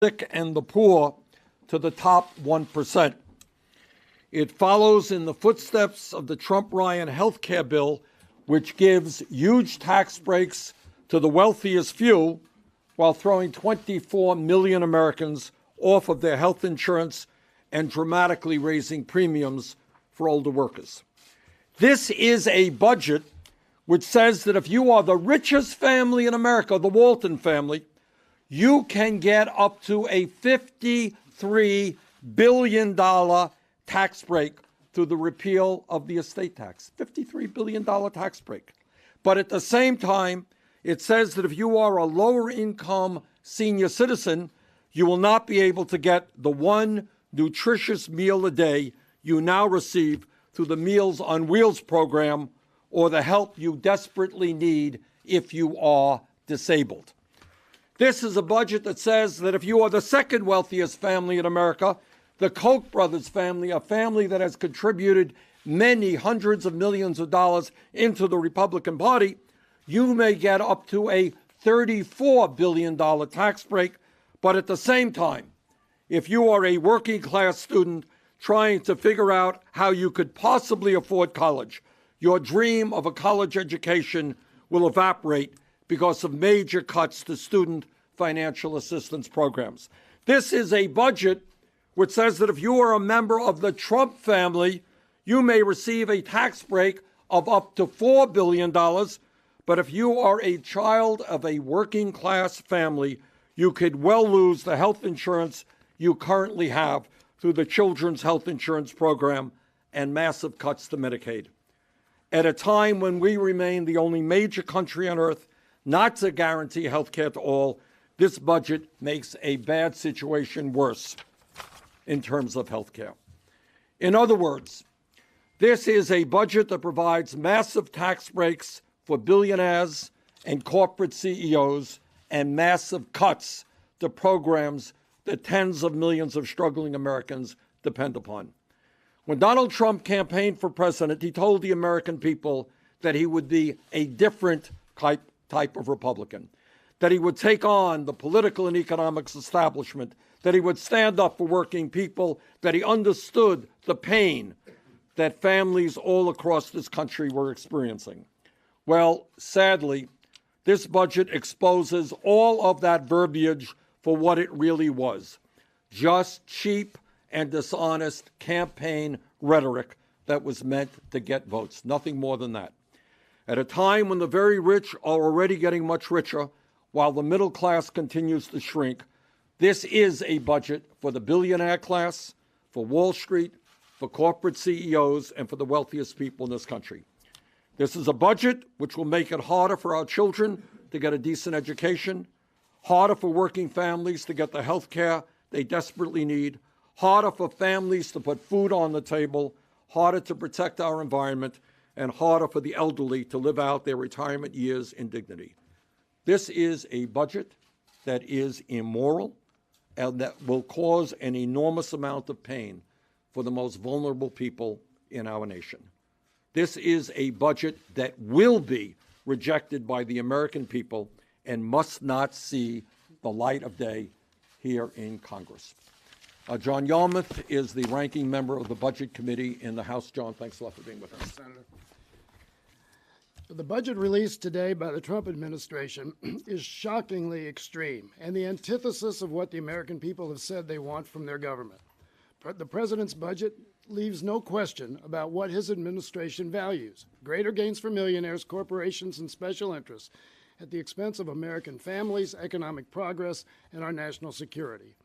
sick and the poor to the top 1%. It follows in the footsteps of the Trump-Ryan health care bill, which gives huge tax breaks to the wealthiest few while throwing 24 million Americans off of their health insurance and dramatically raising premiums for older workers. This is a budget which says that if you are the richest family in America, the Walton family, you can get up to a $53 billion tax break through the repeal of the estate tax. $53 billion tax break. But at the same time, it says that if you are a lower income senior citizen, you will not be able to get the one nutritious meal a day you now receive through the Meals on Wheels program or the help you desperately need if you are disabled. This is a budget that says that if you are the second wealthiest family in America, the Koch brothers family, a family that has contributed many hundreds of millions of dollars into the Republican Party, you may get up to a $34 billion tax break. But at the same time, if you are a working class student trying to figure out how you could possibly afford college, your dream of a college education will evaporate because of major cuts to student financial assistance programs. This is a budget which says that if you are a member of the Trump family, you may receive a tax break of up to $4 billion. But if you are a child of a working class family, you could well lose the health insurance you currently have through the Children's Health Insurance Program and massive cuts to Medicaid. At a time when we remain the only major country on earth not to guarantee health care to all, this budget makes a bad situation worse in terms of health care. In other words, this is a budget that provides massive tax breaks for billionaires and corporate CEOs and massive cuts to programs that tens of millions of struggling Americans depend upon. When Donald Trump campaigned for president, he told the American people that he would be a different type of Republican, that he would take on the political and economics establishment, that he would stand up for working people, that he understood the pain that families all across this country were experiencing. Well, sadly, this budget exposes all of that verbiage for what it really was, just cheap and dishonest campaign rhetoric that was meant to get votes, nothing more than that. At a time when the very rich are already getting much richer, while the middle class continues to shrink, this is a budget for the billionaire class, for Wall Street, for corporate CEOs, and for the wealthiest people in this country. This is a budget which will make it harder for our children to get a decent education, harder for working families to get the health care they desperately need, harder for families to put food on the table, harder to protect our environment, and harder for the elderly to live out their retirement years in dignity. This is a budget that is immoral and that will cause an enormous amount of pain for the most vulnerable people in our nation. This is a budget that will be rejected by the American people and must not see the light of day here in Congress. John Yarmuth is the ranking member of the Budget Committee in the House. John, thanks a lot for being with us. Senator. The budget released today by the Trump administration is shockingly extreme and the antithesis of what the American people have said they want from their government. The president's budget leaves no question about what his administration values: greater gains for millionaires, corporations, and special interests at the expense of American families, economic progress, and our national security.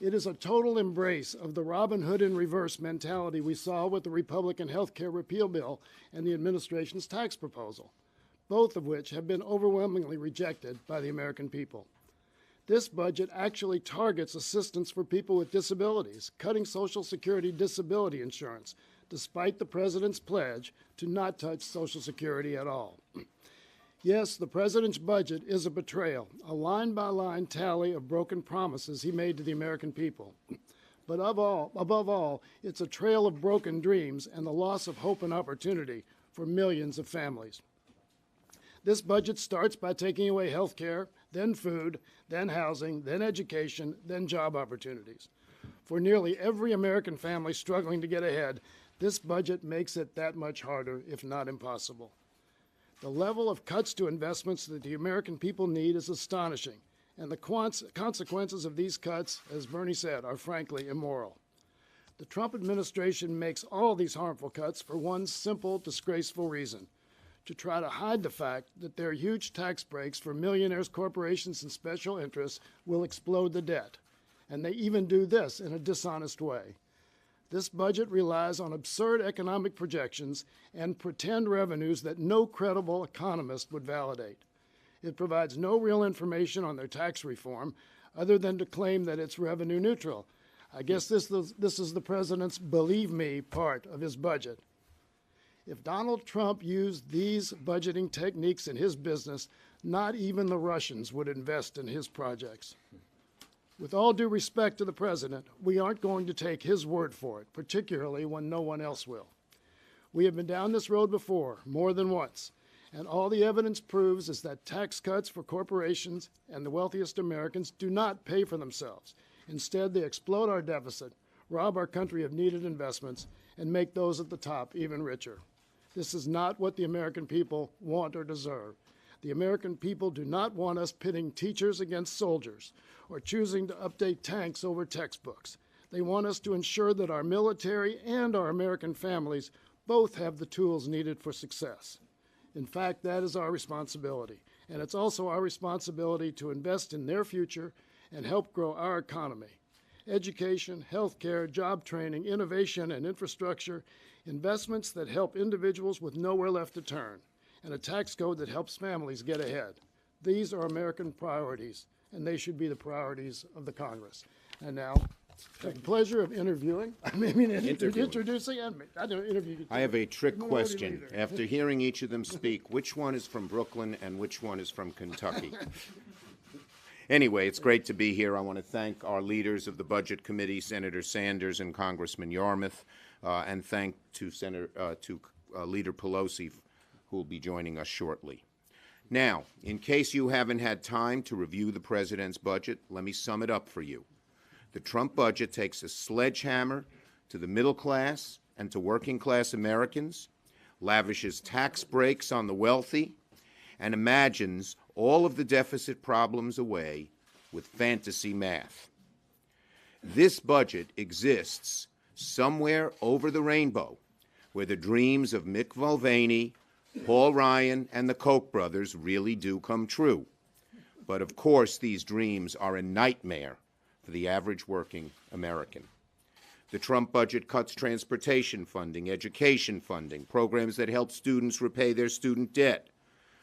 It is a total embrace of the Robin Hood in reverse mentality we saw with the Republican health care repeal bill and the administration's tax proposal, both of which have been overwhelmingly rejected by the American people. This budget actually targets assistance for people with disabilities, cutting Social Security disability insurance, despite the president's pledge to not touch Social Security at all. Yes, the president's budget is a betrayal, a line-by-line tally of broken promises he made to the American people. But above all, it's a trail of broken dreams and the loss of hope and opportunity for millions of families. This budget starts by taking away health care, then food, then housing, then education, then job opportunities. For nearly every American family struggling to get ahead, this budget makes it that much harder, if not impossible. The level of cuts to investments that the American people need is astonishing, and the consequences of these cuts, as Bernie said, are frankly immoral. The Trump administration makes all these harmful cuts for one simple, disgraceful reason: to try to hide the fact that their huge tax breaks for millionaires, corporations, and special interests will explode the debt. And they even do this in a dishonest way. This budget relies on absurd economic projections and pretend revenues that no credible economist would validate. It provides no real information on their tax reform other than to claim that it's revenue neutral. I guess this is the president's "believe me" part of his budget. If Donald Trump used these budgeting techniques in his business, not even the Russians would invest in his projects. With all due respect to the president, we aren't going to take his word for it, particularly when no one else will. We have been down this road before, more than once, and all the evidence proves is that tax cuts for corporations and the wealthiest Americans do not pay for themselves. Instead, they explode our deficit, rob our country of needed investments, and make those at the top even richer. This is not what the American people want or deserve. The American people do not want us pitting teachers against soldiers or choosing to update tanks over textbooks. They want us to ensure that our military and our American families both have the tools needed for success. In fact, that is our responsibility, and it's also our responsibility to invest in their future and help grow our economy. Education, healthcare, job training, innovation, and infrastructure, investments that help individuals with nowhere left to turn, and a tax code that helps families get ahead. These are American priorities, and they should be the priorities of the Congress. And now, I have the pleasure of introducing, introducing, and I don't interview. I have a trick Minority question. Leader. After hearing each of them speak, which one is from Brooklyn and which one is from Kentucky? Anyway, it's great to be here. I want to thank our leaders of the Budget Committee, Senator Sanders and Congressman Yarmuth, and thank to Leader Pelosi, who will be joining us shortly. Now, in case you haven't had time to review the president's budget, let me sum it up for you. The Trump budget takes a sledgehammer to the middle class and to working class Americans, lavishes tax breaks on the wealthy, and imagines all of the deficit problems away with fantasy math. This budget exists somewhere over the rainbow, where the dreams of Mick Mulvaney, Paul Ryan, and the Koch brothers really do come true. But of course, these dreams are a nightmare for the average working American. The Trump budget cuts transportation funding, education funding, programs that help students repay their student debt,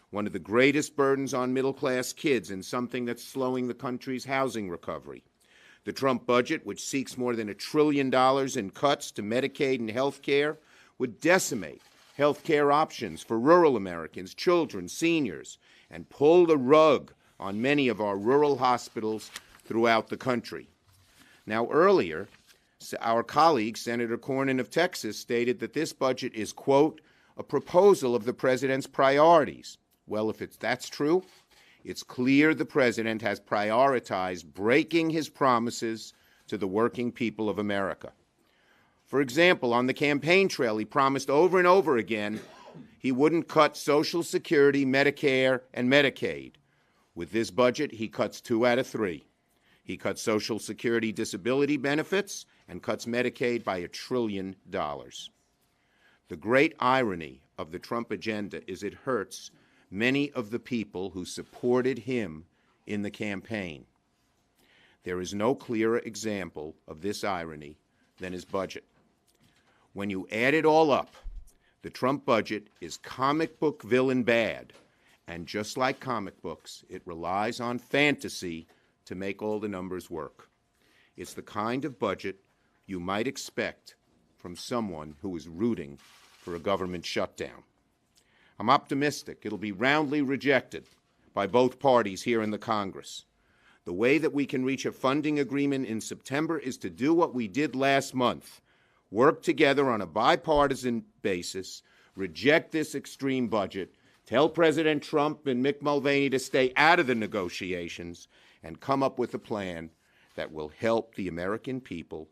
one of the greatest burdens on middle-class kids and something that's slowing the country's housing recovery. The Trump budget, which seeks more than $1 trillion in cuts to Medicaid and health care, would decimate health care options for rural Americans, children, seniors, and pull the rug on many of our rural hospitals throughout the country. Now, earlier, our colleague, Senator Cornyn of Texas, stated that this budget is, quote, a proposal of the president's priorities. Well, if that's true, it's clear the president has prioritized breaking his promises to the working people of America. For example, on the campaign trail, he promised over and over again he wouldn't cut Social Security, Medicare, and Medicaid. With this budget, he cuts 2 out of 3. He cuts Social Security disability benefits and cuts Medicaid by $1 trillion. The great irony of the Trump agenda is it hurts many of the people who supported him in the campaign. There is no clearer example of this irony than his budget. When you add it all up, the Trump budget is comic book villain bad, and just like comic books, it relies on fantasy to make all the numbers work. It's the kind of budget you might expect from someone who is rooting for a government shutdown. I'm optimistic it'll be roundly rejected by both parties here in the Congress. The way that we can reach a funding agreement in September is to do what we did last month, work together on a bipartisan basis, reject this extreme budget, Tell President Trump and Mick Mulvaney to stay out of the negotiations and come up with a plan that will help the American people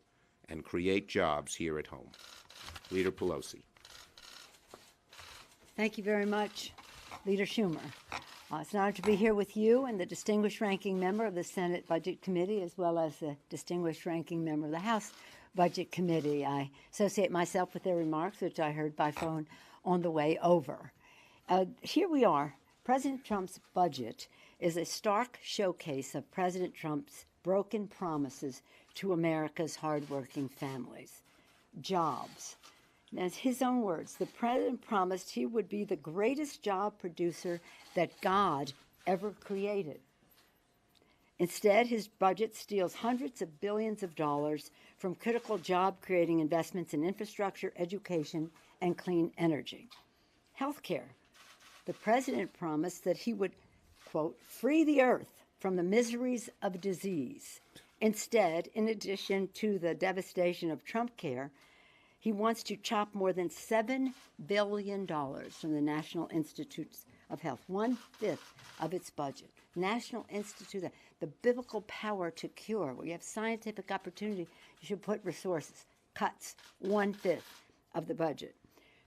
and create jobs here at home. Leader Pelosi. Thank you very much, Leader Schumer. It's an honor to be here with you and the distinguished ranking member of the Senate Budget Committee, as well as the distinguished ranking member of the House Budget Committee. I associate myself with their remarks, which I heard by phone on the way over. Here we are. President Trump's budget is a stark showcase of President Trump's broken promises to America's hardworking families. Jobs. As his own words, the president promised he would be the greatest job producer that God ever created. Instead, his budget steals hundreds of billions of dollars from critical job-creating investments in infrastructure, education, and clean energy. Healthcare. The president promised that he would, quote, free the earth from the miseries of disease. Instead, in addition to the devastation of Trump care, he wants to chop more than $7 billion from the National Institutes of Health, 1/5 of its budget. National Institute, the biblical power to cure, where you have scientific opportunity, you should put resources. Cuts, 1/5 of the budget.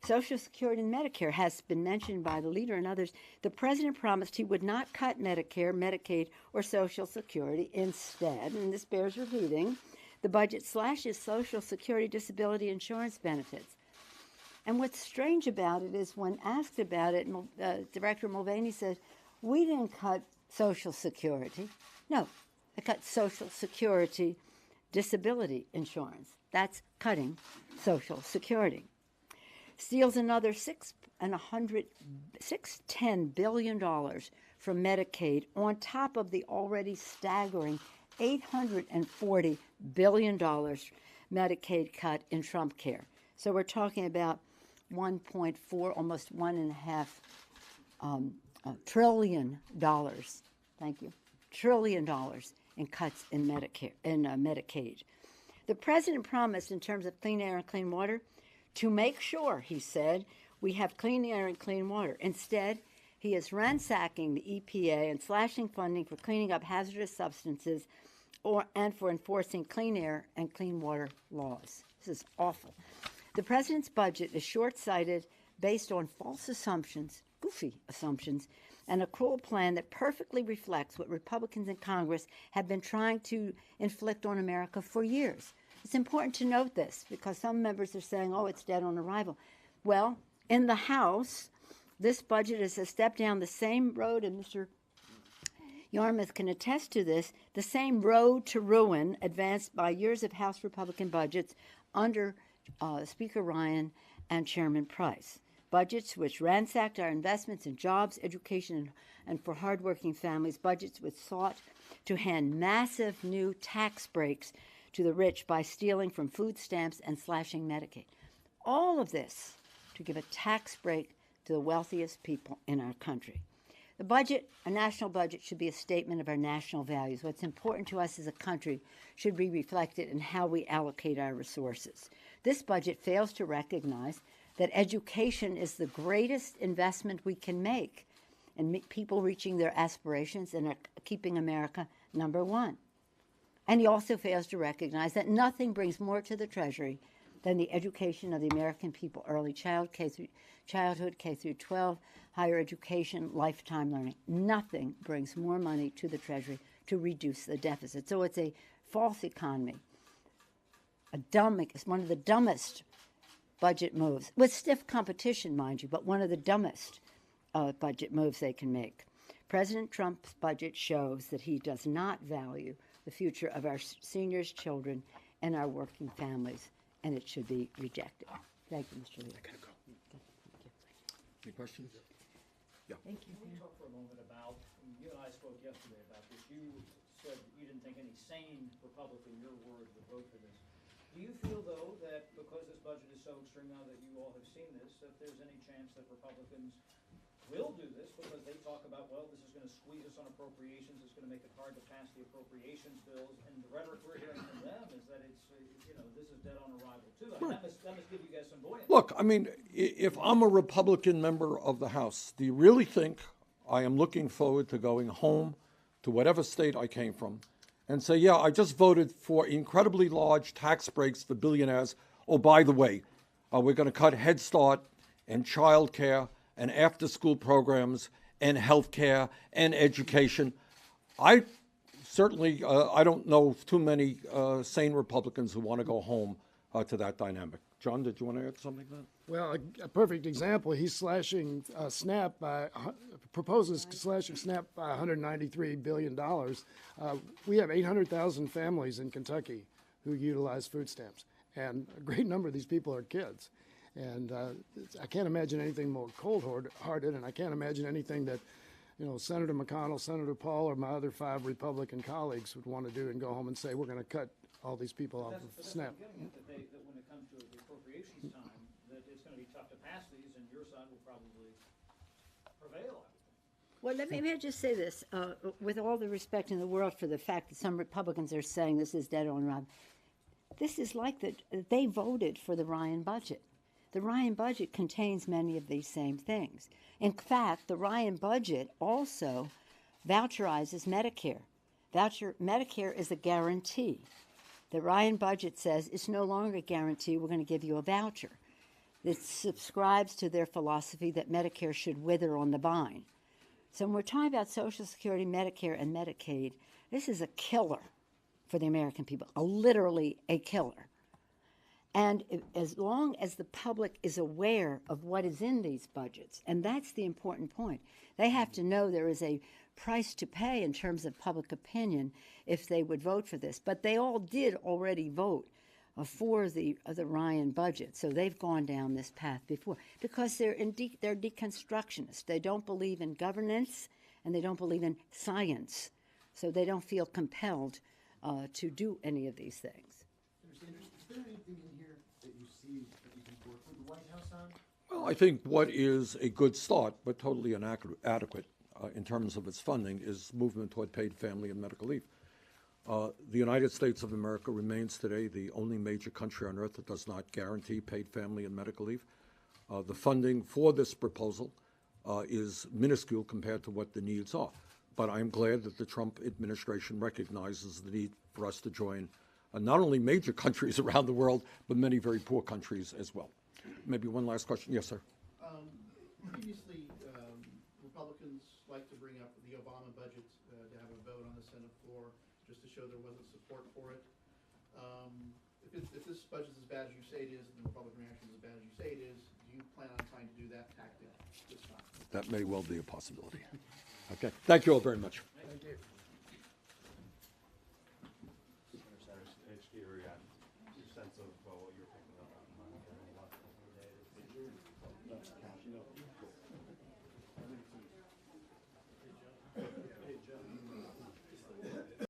Social Security and Medicare has been mentioned by the leader and others. The president promised he would not cut Medicare, Medicaid, or Social Security. Instead, and this bears repeating, the budget slashes Social Security disability insurance benefits. And what's strange about it is when asked about it, Director Mulvaney said, we didn't cut Social Security. No, they cut Social Security disability insurance. That's cutting Social Security. Steals another $610 billion from Medicaid on top of the already staggering $840 billion Medicaid cut in Trump care. So we're talking about 1.4, almost $1.5 trillion. Thank you. $1 trillion in cuts in Medicare in Medicaid. The president promised, in terms of clean air and clean water, to make sure, he said, we have clean air and clean water. Instead, he is ransacking the EPA and slashing funding for cleaning up hazardous substances and for enforcing clean air and clean water laws. This is awful. The president's budget is short-sighted, based on false assumptions, goofy assumptions, and a cruel plan that perfectly reflects what Republicans in Congress have been trying to inflict on America for years. It's important to note this because some members are saying, oh, it's dead on arrival. Well, in the House, this budget is a step down the same road, and Mr. Yarmouth can attest to this, the same road to ruin advanced by years of House Republican budgets under Speaker Ryan and Chairman Price. Budgets which ransacked our investments in jobs, education, and for hardworking families. Budgets which sought to hand massive new tax breaks to the rich by stealing from food stamps and slashing Medicaid. All of this to give a tax break to the wealthiest people in our country. The budget, a national budget, should be a statement of our national values. What's important to us as a country should be reflected in how we allocate our resources. This budget fails to recognize that education is the greatest investment we can make in people reaching their aspirations and keeping America number one. And he also fails to recognize that nothing brings more to the Treasury than the education of the American people, early childhood, K through 12, higher education, lifetime learning. Nothing brings more money to the Treasury to reduce the deficit. So it's a false economy. It's one of the dumbest budget moves, with stiff competition, mind you, but one of the dumbest budget moves they can make. President Trump's budget shows that he does not value the future of our seniors, children, and our working families, and it should be rejected. Thank you, Mr. Leader. I gotta go. Any questions? Yeah. Thank you. Can we talk for a moment about, you and I spoke yesterday about this, you said that you didn't think any sane Republican, your words, would vote for this. Do you feel, though, that because this budget is so extreme now that you all have seen this, that there's any chance that Republicans will do this because they talk about, well, this is going to squeeze us on appropriations, it's going to make it hard to pass the appropriations bills, and the rhetoric we're hearing from them is that it's, this is dead on arrival too. I mean, that must give you guys some buoyancy. Look, I mean, if I'm a Republican member of the House, do you really think I am looking forward to going home to whatever state I came from and say, yeah, I just voted for incredibly large tax breaks for billionaires. Oh, by the way, we're going to cut Head Start and child care and after-school programs and health care and education. I certainly, I don't know too many sane Republicans who want to go home to that dynamic. John, did you want to add something to that? Well, a perfect example, he's slashing SNAP proposes slashing SNAP by $193 billion. We have 800,000 families in Kentucky who utilize food stamps, and a great number of these people are kids. And I can't imagine anything more cold-hearted, and I can't imagine anything that, Senator McConnell, Senator Paul, or my other 5 Republican colleagues would want to do and go home and say, we're going to cut all these people off of SNAP. That when it comes to the appropriations time, that it's going to be tough to pass these, and your side will probably prevail. Well, let me just say this, with all the respect in the world for the fact that some Republicans are saying this is dead on arrival. This is like they voted for the Ryan budget. The Ryan budget contains many of these same things. In fact, the Ryan budget also voucherizes Medicare. Medicare is a guarantee. The Ryan budget says it's no longer a guarantee, we're going to give you a voucher. It subscribes to their philosophy that Medicare should wither on the vine. So when we're talking about Social Security, Medicare, and Medicaid, this is a killer for the American people, literally a killer. And as long as the public is aware of what is in these budgets, and that's the important point, they have to know there is a price to pay in terms of public opinion if they would vote for this. But they all did already vote for the Ryan budget, so they've gone down this path before because they're deconstructionists. They don't believe in governance and they don't believe in science, so they don't feel compelled to do any of these things. Is there anything in here that you see that you can work with the White House on? Well, I think what is a good start, but totally inadequate in terms of its funding, is movement toward paid family and medical leave. The United States of America remains today the only major country on earth that does not guarantee paid family and medical leave. The funding for this proposal is minuscule compared to what the needs are. But I'm glad that the Trump administration recognizes the need for us to join not only major countries around the world, but many very poor countries as well. Maybe one last question. Yes, sir. Previously, Republicans like to bring up the Obama budget to have a vote on the Senate floor just to show there wasn't support for it. If this budget is as bad as you say it is, and the Republican reaction is as bad as you say it is, do you plan on trying to do that tactic this time? That may well be a possibility. Okay. Thank you all very much. Thank you. Senator Sanders, your sense of what your opinion